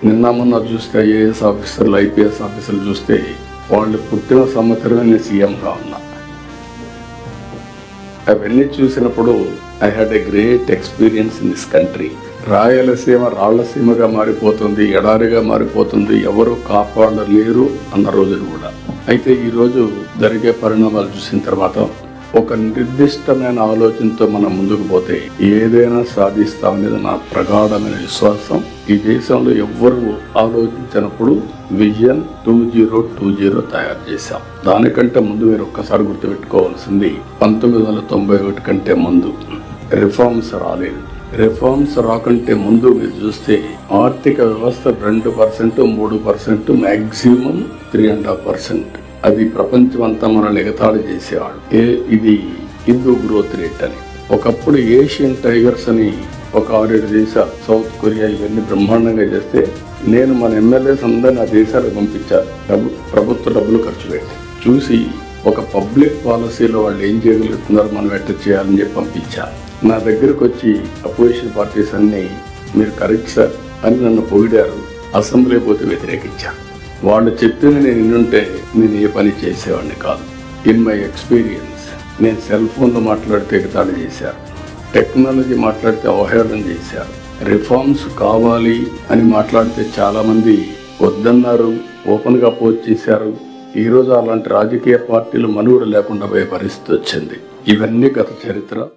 నిన్న మొన్న చూస్తే ఐఏఎస్ ఆఫీసర్లు, ఐపీఎస్ ఆఫీసర్లు చూస్తే వాళ్ళు పుట్టిన సంవత్సరమే నేను సీఎంగా ఉన్నా. అవన్నీ చూసినప్పుడు I had a great experience in this country. Rayalaseema రాళ్లసీమగా మారిపోతుంది, ఎడారిగా మారిపోతుంది, ఎవరు కాపాడలేరు అన్న రోజులు కూడా. అయితే ఈరోజు జరిగే పరిణామాలు చూసిన తర్వాత ఒక నిర్దిష్టమైన ఆలోచనతో మనం ముందుకు పోతే ఏదైనా సాధిస్తామనేది నా ప్రగాఢమైన విశ్వాసం. ఈ దేశంలో ఎవ్వరూ ఆలోచించినప్పుడు విజన్ 2020 తయారు చేశాం. దానికంటే ముందు మీరు ఒక్కసారి గుర్తుపెట్టుకోవాల్సింది 1991 కంటే ముందు రిఫార్మ్స్ రాలేదు. రిఫార్మ్స్ రాకంటే ముందు మీరు చూస్తే ఆర్థిక వ్యవస్థ 2%, 3%, మ్యాక్సిమం 3.5%. అది ప్రపంచం అంతా మనల్ని ఎగతాళి చేసేవాడు. ఇది హిందూ గ్రోత్ రేట్ అని. ఒకప్పుడు ఏషియన్ టైగర్స్ అని ఒక 6-7 దేశాలు, సౌత్ కొరియా, ఇవన్నీ బ్రహ్మాండంగా చేస్తే నేను మన ఎమ్మెల్యేస్ అందరినీ ఆ దేశాలకు పంపించాను. ప్రభుత్వ డబ్బులు ఖర్చు పెట్టి చూసి ఒక పబ్లిక్ పాలసీలో వాళ్ళు ఏం చేయగలుగుతున్నారు, మనం ఎట్లా చేయాలని చెప్పి పంపించాను. నా దగ్గరకు వచ్చి అపోజిషన్ పార్టీస్ అన్ని మీరు కరెక్ట్ సార్ అని నన్ను పొగిడారు. అసెంబ్లీ పోతే వ్యతిరేకించాను. వాళ్ళు చెప్పింది నేను వినుంటే నేను ఏ పని చేసేవాడిని కాదు. ఇన్ మై ఎక్స్పీరియన్స్ నేను సెల్ ఫోన్లో మాట్లాడితే ఎగతాళి చేశారు, టెక్నాలజీ మాట్లాడితే అవహేళన చేశారు, రిఫార్మ్స్ కావాలి అని మాట్లాడితే చాలామంది వద్దన్నారు, ఓపెన్గా అపోజ్ చేశారు. ఈరోజు అలాంటి రాజకీయ పార్టీలు మనుగడ లేకుండా పోయే పరిస్థితి వచ్చింది. ఇవన్నీ గత చరిత్ర.